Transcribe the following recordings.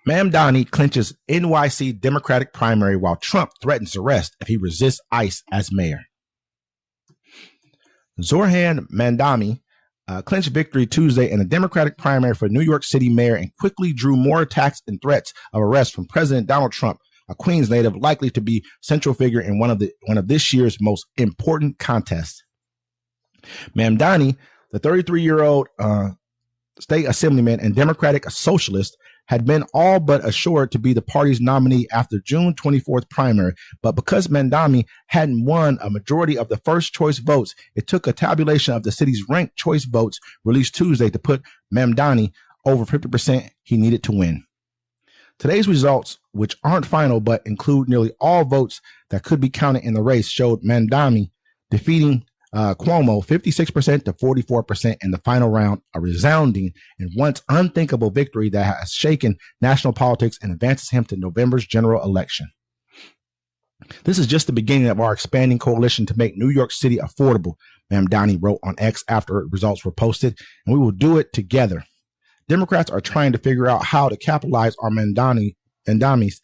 Mamdani clinches NYC Democratic primary while Trump threatens arrest if he resists ICE as mayor. Zohran Mamdani clinched victory Tuesday in a Democratic primary for New York City mayor and quickly drew more attacks and threats of arrest from President Donald Trump, a Queens native likely to be central figure in one of this year's most important contests. Mamdani, the 33-year-old state assemblyman and Democratic socialist, had been all but assured to be the party's nominee after June 24th primary. But because Mamdani hadn't won a majority of the first choice votes, it took a tabulation of the city's ranked choice votes released Tuesday to put Mamdani over 50% he needed to win. Today's results, which aren't final but include nearly all votes that could be counted in the race, showed Mamdani defeating Cuomo 56% to 44% in the final round, a resounding and once unthinkable victory that has shaken national politics and advances him to November's general election. This is just the beginning of our expanding coalition to make New York City affordable, Mamdani wrote on X after results were posted, and we will do it together. Democrats are trying to figure out how to capitalize on Mamdani's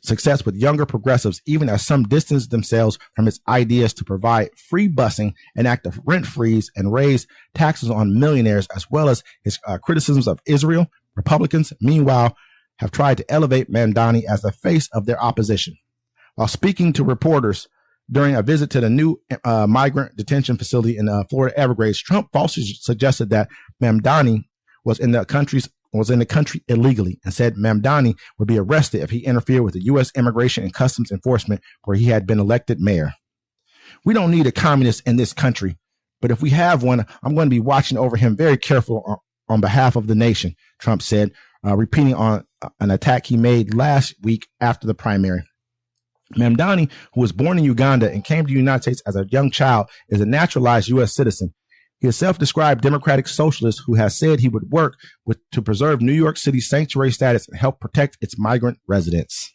success with younger progressives, even as some distance themselves from its ideas to provide free busing, enact a rent freeze, and raise taxes on millionaires, as well as his criticisms of Israel. Republicans, meanwhile, have tried to elevate Mamdani as the face of their opposition. While speaking to reporters during a visit to the new migrant detention facility in Florida Everglades, Trump falsely suggested that Mamdani was in the country illegally and said Mamdani would be arrested if he interfered with the U.S. Immigration and Customs Enforcement where he had been elected mayor. We don't need a communist in this country, but if we have one, I'm going to be watching over him very careful on behalf of the nation, Trump said, repeating on an attack he made last week after the primary. Mamdani, who was born in Uganda and came to the United States as a young child, is a naturalized U.S. citizen. He is a self-described democratic socialist who has said he would work to preserve New York City's sanctuary status and help protect its migrant residents.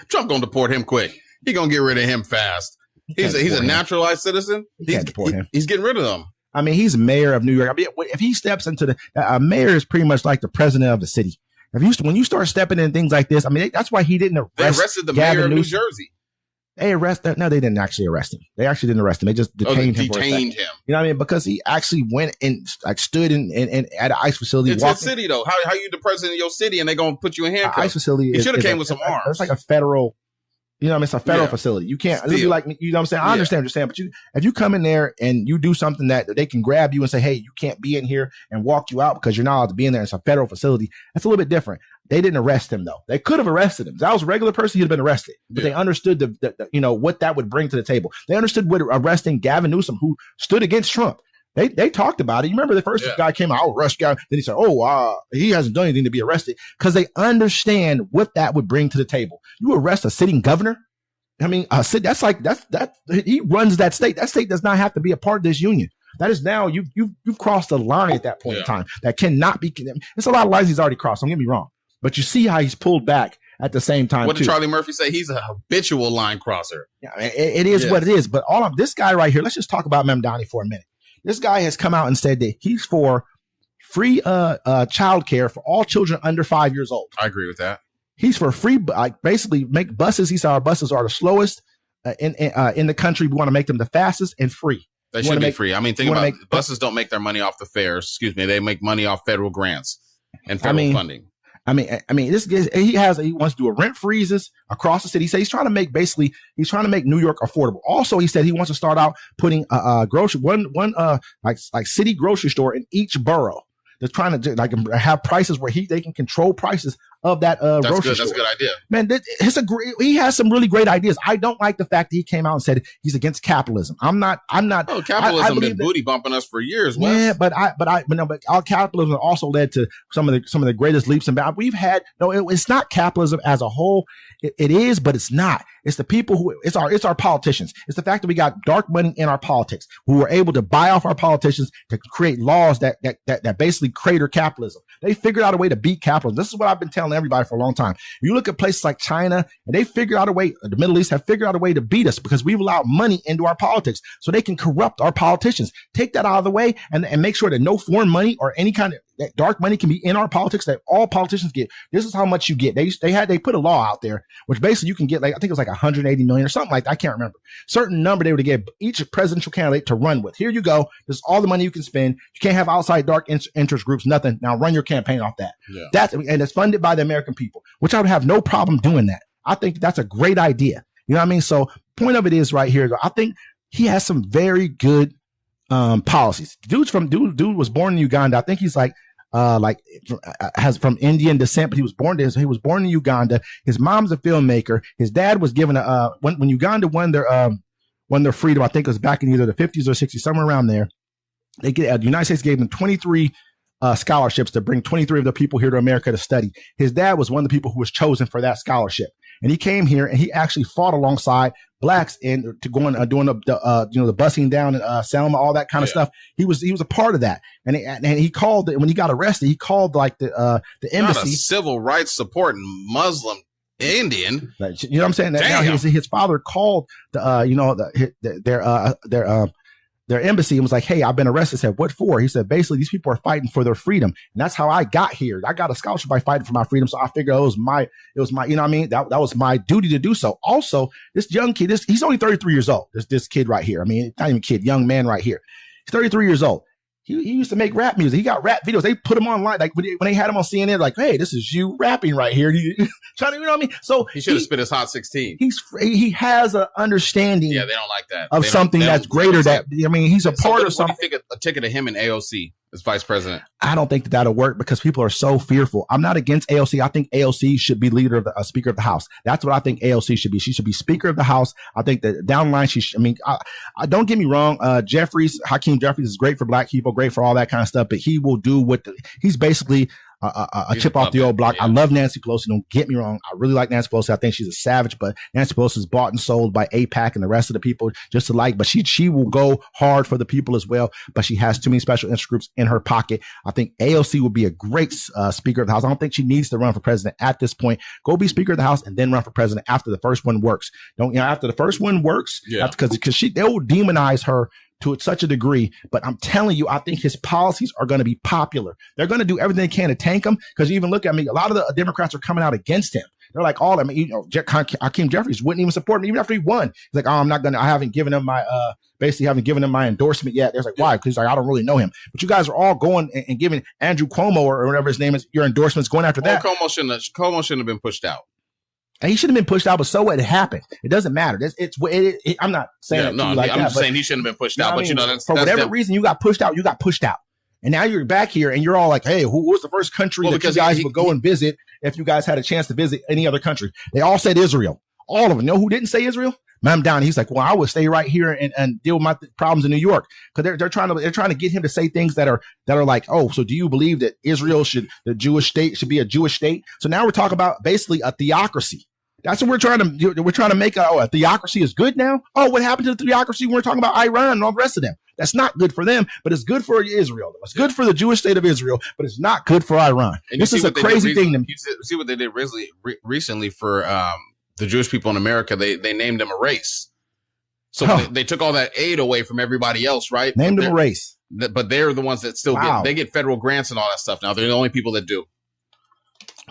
Trump gonna deport him quick. He gonna get rid of him fast. He's a naturalized citizen. Can't deport him. He's getting rid of them. I mean, he's mayor of New York. I mean, if he steps into a mayor is pretty much like the president of the city. When you start stepping in things like this, I mean, that's why he didn't arrest. They arrested the mayor of New Jersey. No, they didn't actually arrest him. They actually didn't arrest him. They just detained him. You know what I mean? Because he actually went and stood in at an ICE facility. It's a city though. How you the president of your city and they gonna put you in handcuffs? ICE facility. He should have came with some arms. It's like a federal. You know what I mean? It's a federal facility. You can't. It'll be like, you know what I'm saying? I understand what you're saying, but if you come in there and you do something that they can grab you and say, hey, you can't be in here, and walk you out because you're not allowed to be in there. It's a federal facility. That's a little bit different. They didn't arrest him though. They could have arrested him. If that was a regular person, he'd have been arrested. But they understood the what that would bring to the table. They understood what arresting Gavin Newsom, who stood against Trump. They talked about it. You remember the first guy came out, arrest guy. Then he said, he hasn't done anything to be arrested, because they understand what that would bring to the table. You arrest a sitting governor. I mean, he runs that state. That state does not have to be a part of this union. That is now you've crossed the line at that point in time. That cannot be. It's a lot of lines he's already crossed. Don't get me wrong. But you see how he's pulled back at the same time. What did Charlie Murphy say? He's a habitual line crosser. Yeah, it is what it is. But all of this guy right here, let's just talk about Mamdani for a minute. This guy has come out and said that he's for free child care for all children under 5 years old. I agree with that. He's for free, basically make buses. He said our buses are the slowest in the country. We want to make them the fastest and free. They should be free. I mean, think about it. Buses don't make their money off the fares. Excuse me. They make money off federal grants and federal funding. I mean, this guy, he wants to do a rent freezes across the city. He said he's trying to make New York affordable. Also, he said he wants to start out putting like city grocery store in each borough. They're trying to have prices where they can control prices of that grocery store. That's a good idea. Man, he has some really great ideas. I don't like the fact that he came out and said he's against capitalism. I'm not. Oh, capitalism been booty bumping us for years. Wes. Yeah, but our capitalism also led to some of the greatest leaps and bounds we've had. No, it's not capitalism as a whole. It is, but it's not. It's the people it's our politicians. It's the fact that we got dark money in our politics who were able to buy off our politicians to create laws that basically crater capitalism. They figured out a way to beat capitalism. This is what I've been telling everybody for a long time. If you look at places like China, and they figured out a way, the Middle East have figured out a way to beat us because we've allowed money into our politics so they can corrupt our politicians. Take that out of the way and make sure that no foreign money or any kind of that dark money can be in our politics, that all politicians get. This is how much you get. They put a law out there, which basically you can get, like, I think it was like 180 million or something like that. I can't remember. Certain number they were to give each presidential candidate to run with. Here you go. This is all the money you can spend. You can't have outside dark interest groups, nothing. Now run your campaign off that. Yeah. And it's funded by the American people, which I would have no problem doing that. I think that's a great idea. You know what I mean? So point of it is right here, I think he has some very good policies. Dude was born in Uganda. I think he's has from Indian descent, but he was born in Uganda. His mom's a filmmaker. His dad was given when Uganda won their freedom. I think it was back in either the 50s or 60s, somewhere around there. The United States gave them 23 scholarships to bring 23 of the people here to America to study. His dad was one of the people who was chosen for that scholarship. And he came here and he actually fought alongside blacks and to go and doing the busing down in Selma, all that kind of stuff. He was a part of that. And he called when he got arrested, he called like the embassy. Not a civil rights supporting Muslim Indian. You know what I'm saying? Now his father called their embassy and was like, hey, I've been arrested. Said, what for? He said, basically, these people are fighting for their freedom. And that's how I got here. I got a scholarship by fighting for my freedom. So I figured it was my, you know what I mean? That was my duty to do so. Also, this young kid, he's only 33 years old. This kid right here. I mean, not even kid, young man right here. He's 33 years old. He used to make rap music. He got rap videos. They put him online. Like when they had him on CNN, like, hey, this is you rapping right here. Trying to, you know what I mean? So he should have spit his hot 16. He has an understanding. Yeah, they don't like that. Of something that's greater. That, I mean, he's a part of something. What do you think a ticket to him in AOC as vice president? I don't think that'll work because people are so fearful. I'm not against AOC. I think AOC should be leader of the Speaker of the House. That's what I think AOC should be. She should be Speaker of the House. I think that down the line, I don't get me wrong. Hakeem Jeffries is great for black people, great for all that kind of stuff, but he will do he's basically a chip off the old block. Yeah. I love Nancy Pelosi. Don't get me wrong. I really like Nancy Pelosi. I think she's a savage, but Nancy Pelosi is bought and sold by AIPAC and the rest of the people just alike. But she will go hard for the people as well. But she has too many special interest groups in her pocket. I think AOC would be a great Speaker of the House. I don't think she needs to run for president at this point. Go be Speaker of the House and then run for president after the first one works. After the first one works, because they will demonize her to such a degree, but I'm telling you, I think his policies are going to be popular. They're going to do everything they can to tank him. Because you even look at me, a lot of the Democrats are coming out against him. They're like, Hakeem Jeffries wouldn't even support him even after he won. He's like, I haven't given him my endorsement yet. There's like, why? Because I don't really know him. But you guys are all going and giving Andrew Cuomo or whatever his name is your endorsements going after that. Cuomo shouldn't have been pushed out. And he shouldn't have been pushed out, but so what? It happened. It doesn't matter. I'm not saying I'm just saying he shouldn't have been pushed out. But for whatever reason you got pushed out, and now you're back here, and you're all like, "Hey, who was the first country that you guys would go and visit if you guys had a chance to visit any other country?" They all said Israel. All of them. You know who didn't say Israel? Mamdani. He's like, "Well, I would stay right here and deal with my problems in New York," because they're trying to get him to say things that are like, "Oh, so do you believe that the Jewish state should be a Jewish state?" So now we're talking about basically a theocracy. That's what we're trying to make a theocracy is good now. Oh, what happened to the theocracy when we're talking about Iran and all the rest of them? That's not good for them, but it's good for Israel. It's good for the Jewish state of Israel, but it's not good for Iran. And this is a crazy thing. You see what they did recently for the Jewish people in America. They named them a race. So they took all that aid away from everybody else, right? Named them a race. But they're the ones that still get federal grants and all that stuff now. They're the only people that do.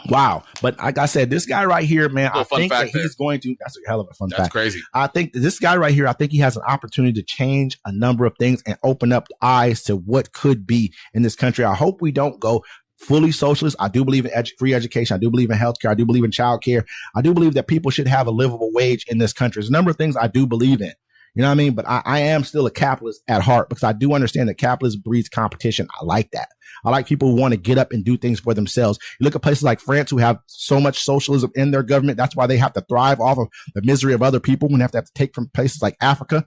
Wow. But like I said, this guy right here, man, I think that he's going to, that's a hell of a fun fact. That's crazy. I think this guy right here, I think he has an opportunity to change a number of things and open up eyes to what could be in this country. I hope we don't go fully socialist. I do believe in free education. I do believe in healthcare. I do believe in childcare. I do believe that people should have a livable wage in this country. There's a number of things I do believe in. You know what I mean? But I am still a capitalist at heart because I do understand that capitalism breeds competition. I like that. I like people who want to get up and do things for themselves. You look at places like France who have so much socialism in their government. That's why they have to thrive off of the misery of other people when they have to take from places like Africa,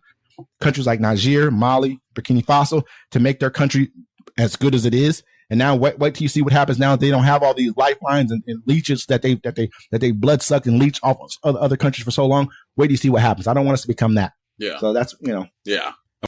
countries like Niger, Mali, Burkina Faso to make their country as good as it is. And now wait till you see what happens now. They don't have all these lifelines and leeches that they blood suck and leech off of other countries for so long. Wait till you see what happens. I don't want us to become that. Yeah. So that's, Yeah.